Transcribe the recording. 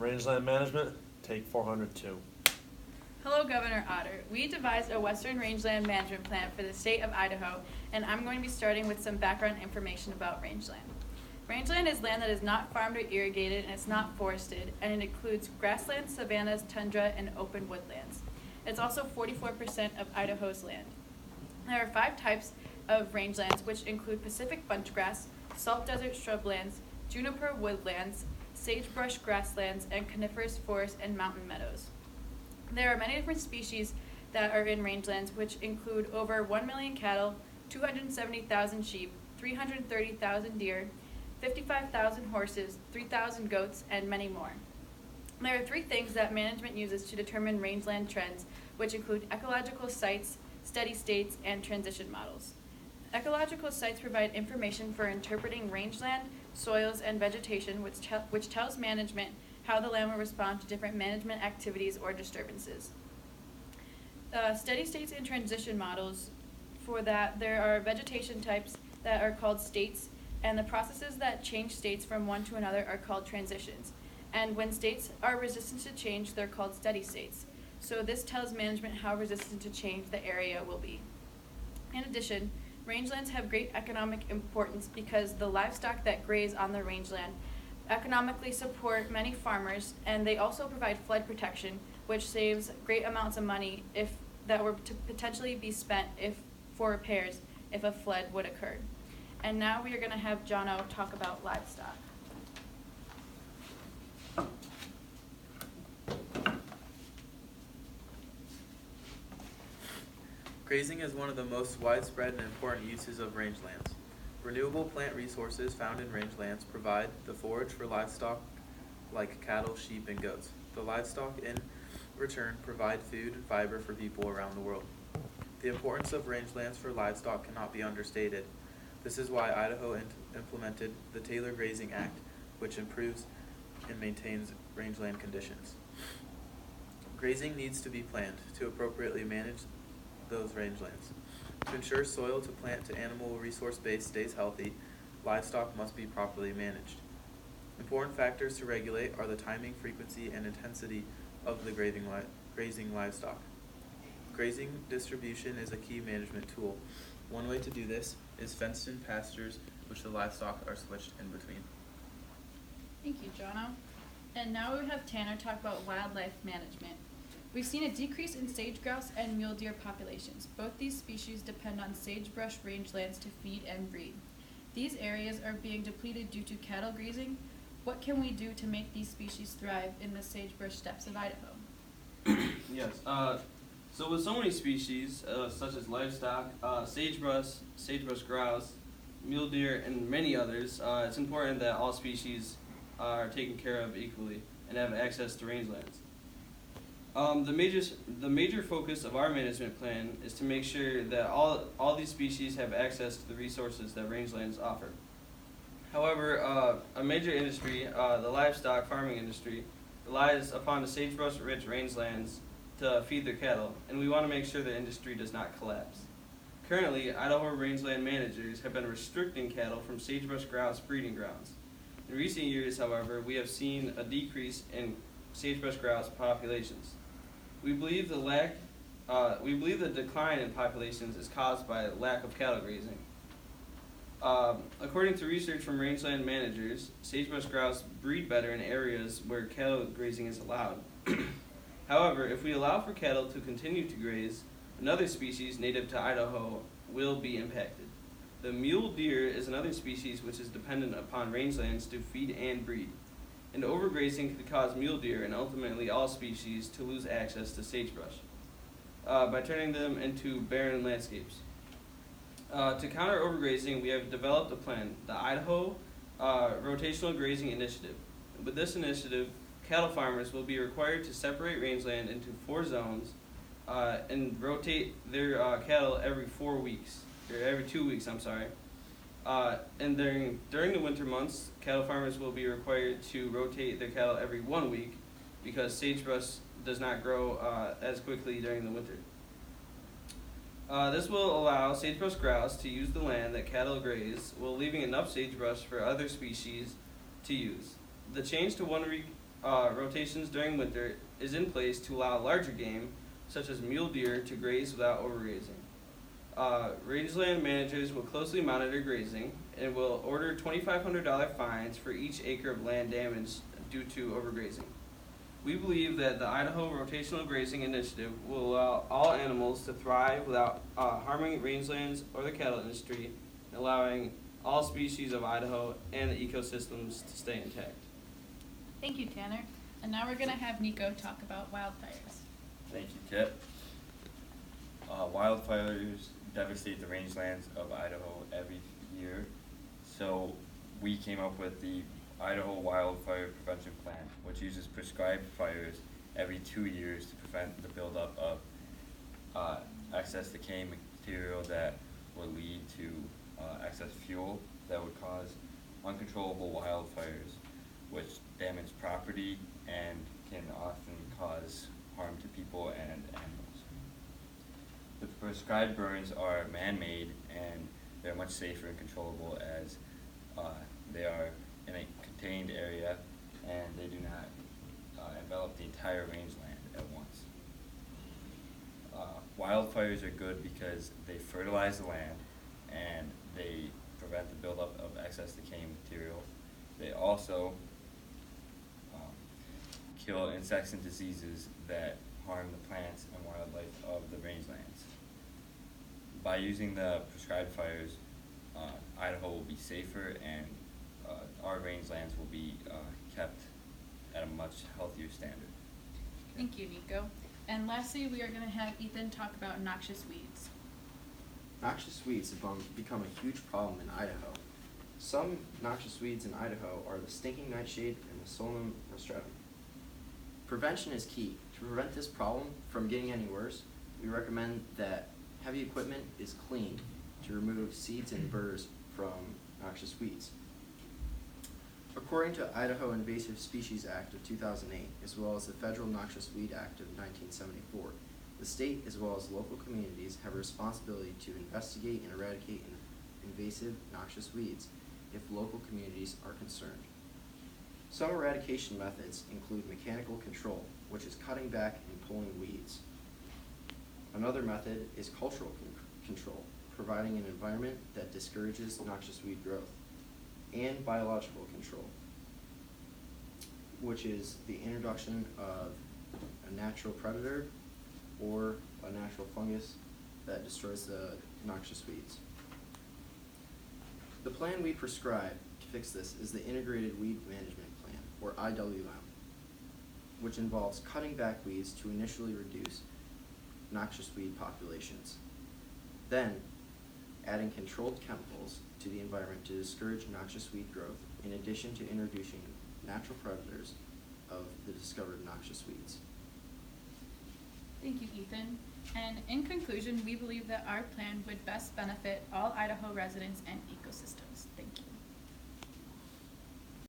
Rangeland Management, take 402. Hello, Governor Otter. We devised a Western Rangeland Management Plan for the state of Idaho, and I'm going to be starting with some background information about rangeland. Rangeland is land that is not farmed or irrigated, and it's not forested, and it includes grasslands, savannas, tundra, and open woodlands. It's also 44% of Idaho's land. There are 5 types of rangelands, which include Pacific bunchgrass, salt desert shrublands, juniper woodlands, sagebrush grasslands, and coniferous forests and mountain meadows. There are many different species that are in rangelands, which include over 1 million cattle, 270,000 sheep, 330,000 deer, 55,000 horses, 3,000 goats, and many more. There are 3 things that management uses to determine rangeland trends, which include ecological sites, steady states, and transition models. Ecological sites provide information for interpreting rangeland, soils, and vegetation, which tells management how the land will respond to different management activities or disturbances. Steady states and transition models, for that there are vegetation types that are called states, and the processes that change states from one to another are called transitions. And when states are resistant to change, they're called steady states. So this tells management how resistant to change the area will be. In addition, rangelands have great economic importance because the livestock that graze on the rangeland economically support many farmers, and they also provide flood protection, which saves great amounts of money that were to potentially be spent for repairs if a flood would occur. And now we are going to have Jono talk about livestock. Grazing is one of the most widespread and important uses of rangelands. Renewable plant resources found in rangelands provide the forage for livestock like cattle, sheep, and goats. The livestock, in return, provide food and fiber for people around the world. The importance of rangelands for livestock cannot be understated. This is why Idaho implemented the Taylor Grazing Act, which improves and maintains rangeland conditions. Grazing needs to be planned to appropriately manage those rangelands. To ensure soil to plant to animal resource base stays healthy, livestock must be properly managed. Important factors to regulate are the timing, frequency, and intensity of the grazing livestock. Grazing distribution is a key management tool. One way to do this is fenced-in pastures, which the livestock are switched in between. Thank you, Jono. And now we have Tanner talk about wildlife management. We've seen a decrease in sage-grouse and mule deer populations. Both these species depend on sagebrush rangelands to feed and breed. These areas are being depleted due to cattle grazing. What can we do to make these species thrive in the sagebrush steppes of Idaho? Yes. So with so many species, such as livestock, sagebrush grouse, mule deer, and many others, it's important that all species are taken care of equally and have access to rangelands. The major focus of our management plan is to make sure that all these species have access to the resources that rangelands offer. However, a major industry, the livestock farming industry, relies upon the sagebrush-rich rangelands to feed their cattle, and we want to make sure the industry does not collapse. Currently, Idaho rangeland managers have been restricting cattle from sagebrush grouse breeding grounds. In recent years, however, we have seen a decrease in sagebrush grouse populations. We believe the decline in populations is caused by lack of cattle grazing. According to research from rangeland managers, sagebrush grouse breed better in areas where cattle grazing is allowed. However, if we allow for cattle to continue to graze, another species native to Idaho will be impacted. The mule deer is another species which is dependent upon rangelands to feed and breed. And overgrazing could cause mule deer and ultimately all species to lose access to sagebrush by turning them into barren landscapes. To counter overgrazing, we have developed a plan, the Idaho Rotational Grazing Initiative. With this initiative, cattle farmers will be required to separate rangeland into 4 zones and rotate their cattle every 4 weeks, or every 2 weeks, I'm sorry. And during the winter months, cattle farmers will be required to rotate their cattle every 1 week because sagebrush does not grow as quickly during the winter. This will allow sagebrush grouse to use the land that cattle graze while leaving enough sagebrush for other species to use. The change to 1 week rotations during winter is in place to allow larger game, such as mule deer, to graze without overgrazing. Rangeland managers will closely monitor grazing and will order $2,500 fines for each acre of land damaged due to overgrazing. We believe that the Idaho Rotational Grazing Initiative will allow all animals to thrive without harming rangelands or the cattle industry, allowing all species of Idaho and the ecosystems to stay intact. Thank you, Tanner. And now we're going to have Nico talk about wildfires. Thank you, Kip. Wildfires devastate the rangelands of Idaho every year, so we came up with the Idaho Wildfire Prevention Plan, which uses prescribed fires every 2 years to prevent the buildup of excess decaying material that would lead to excess fuel that would cause uncontrollable wildfires, which damage property and can often cause harm to people and animals. The prescribed burns are man-made and they're much safer and controllable as they are in a contained area and they do not envelop the entire rangeland at once. Wildfires are good because they fertilize the land and they prevent the buildup of excess decaying material. They also kill insects and diseases that harm the plants and wildlife of the rangelands. By using the prescribed fires, Idaho will be safer and our rangelands will be kept at a much healthier standard. Thank you, Nico. And lastly, we are going to have Ethan talk about noxious weeds. Noxious weeds have become a huge problem in Idaho. Some noxious weeds in Idaho are the stinking nightshade and the Solanum rostratum. Prevention is key. To prevent this problem from getting any worse, we recommend that heavy equipment is cleaned to remove seeds and burrs from noxious weeds. According to Idaho Invasive Species Act of 2008, as well as the Federal Noxious Weed Act of 1974, the state as well as local communities have a responsibility to investigate and eradicate invasive noxious weeds if local communities are concerned. Some eradication methods include mechanical control, which is cutting back and pulling weeds. Another method is cultural control, providing an environment that discourages noxious weed growth, and biological control, which is the introduction of a natural predator or a natural fungus that destroys the noxious weeds. The plan we prescribe to fix this is the Integrated Weed Management Plan, or IWM, which involves cutting back weeds to initially reduce noxious weed populations, then adding controlled chemicals to the environment to discourage noxious weed growth, in addition to introducing natural predators of the discovered noxious weeds. Thank you, Ethan. And in conclusion, we believe that our plan would best benefit all Idaho residents and ecosystems. Thank you.